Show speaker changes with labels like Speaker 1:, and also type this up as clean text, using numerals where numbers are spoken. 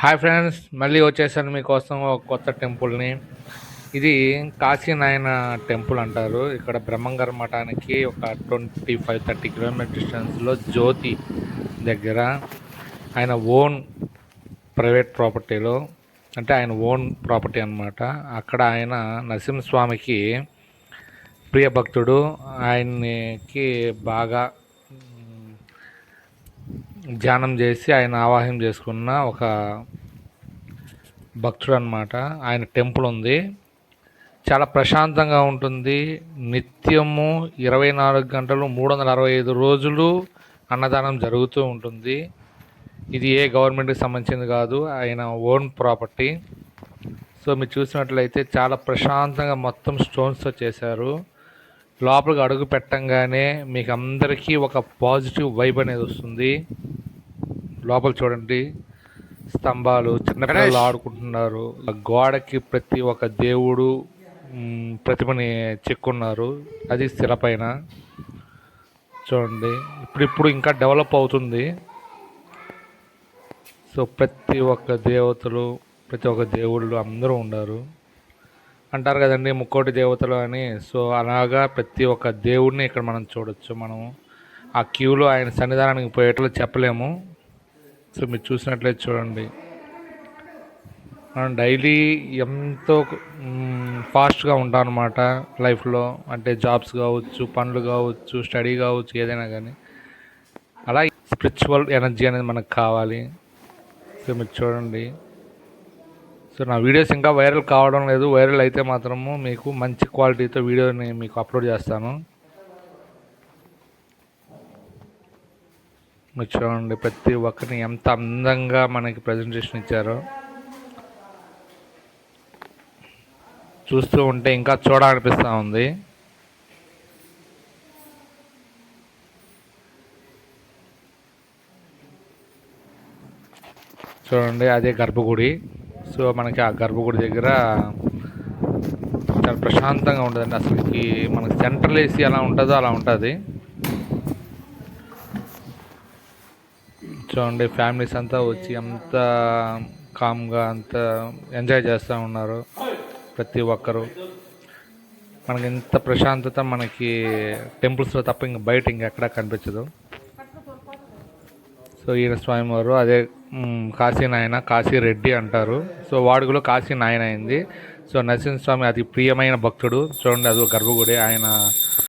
Speaker 1: Hi friends, మళ్ళీ వచ్చేసాను మీకోసం ఒక కొత్త టెంపుల్ని. ఇది కాశీనాయన టెంపుల్ అంటారు. ఇక్కడ బ్రహ్మంగారి మఠానికి ఒక 25-30 కిలోమీటర్ డిస్టెన్స్లో జ్యోతి దగ్గర ఆయన ఓన్ ప్రైవేట్ ప్రాపర్టీలో, అంటే ఆయన ఓన్ ప్రాపర్టీ అన్నమాట. అక్కడ ఆయన నరసింహస్వామికి ప్రియ భక్తుడు. ఆయనకి బాగా ధ్యానం చేసి ఆయన ఆవాహనం చేసుకున్న ఒక భక్తుడు అనమాట. ఆయన టెంపుల్ ఉంది, చాలా ప్రశాంతంగా ఉంటుంది. నిత్యము 24 గంటలు 365 రోజులు అన్నదానం జరుగుతూ ఉంటుంది. ఇది ఏ గవర్నమెంట్కి సంబంధించింది కాదు, ఆయన ఓన్ ప్రాపర్టీ. సో మీరు చూసినట్లయితే చాలా ప్రశాంతంగా మొత్తం స్టోన్స్తో చేశారు. లోపలికి అడుగు పెట్టంగానే మీకు అందరికీ ఒక పాజిటివ్ వైబ్ అనేది వస్తుంది. లోపల చూడండి, స్తంభాలు, చిన్నపిల్లలు ఆడుకుంటున్నారు. గోడకి ప్రతి ఒక్క దేవుడు ప్రతిమని చెక్కున్నారు, అది శిలపైన. చూడండి, ఇప్పుడు ఇంకా డెవలప్ అవుతుంది. సో ప్రతి ఒక్క దేవతలు, ప్రతి ఒక్క దేవుళ్ళు అందరూ ఉన్నారు. అంటారు కదండి ముక్కోటి దేవతలు అని. సో అలాగా ప్రతి ఒక్క దేవుడిని ఇక్కడ మనం చూడొచ్చు. మనం ఆ క్యూలో ఆయన సన్నిధానానికి పోయేట్లు చెప్పలేము. సో మీరు చూసినట్లయితే చూడండి, మనం డైలీ ఎంతో ఫాస్ట్గా ఉంటాం అన్నమాట లైఫ్లో. అంటే జాబ్స్ కావచ్చు, పనులు కావచ్చు, స్టడీ కావచ్చు, ఏదైనా కానీ. అలా స్పిరిచువల్ ఎనర్జీ అనేది మనకు కావాలి. సో మీరు చూడండి. సో నా వీడియోస్ ఇంకా వైరల్ కావడం లేదు. వైరల్ అయితే మాత్రము మీకు మంచి క్వాలిటీతో వీడియోని మీకు అప్లోడ్ చేస్తాను. మీరు చూడండి, ప్రతి ఒక్కరిని ఎంత అందంగా మనకి ప్రజెంటేషన్ ఇచ్చారో. చూస్తూ ఉంటే ఇంకా చూడాలనిపిస్తూ ఉంది. చూడండి, అదే గర్భగుడి. సో మనకి ఆ గర్భగుడి దగ్గర చాలా ప్రశాంతంగా ఉంటుందండి. అసలుకి మనకి సెంట్రల్ ఏసీ ఎలా ఉంటుందో అలా ఉంటుంది. చూడండి, ఫ్యామిలీస్ అంతా వచ్చి అంత కామ్గా అంత ఎంజాయ్ చేస్తూ ఉన్నారు ప్రతి ఒక్కరు. మనకి ఇంత ప్రశాంతత మనకి టెంపుల్స్లో తప్ప ఇంక బయట ఇంకెక్కడా కనిపించదు. సో ఈయన స్వామివారు అదే కాశీ నాయన, కాశీ రెడ్డి అంటారు. సో వాడుకలో కాశీ నాయన అయింది. సో నరసింహస్వామి అతి ప్రియమైన భక్తుడు. చూడండి, అది గర్భగుడి. ఆయన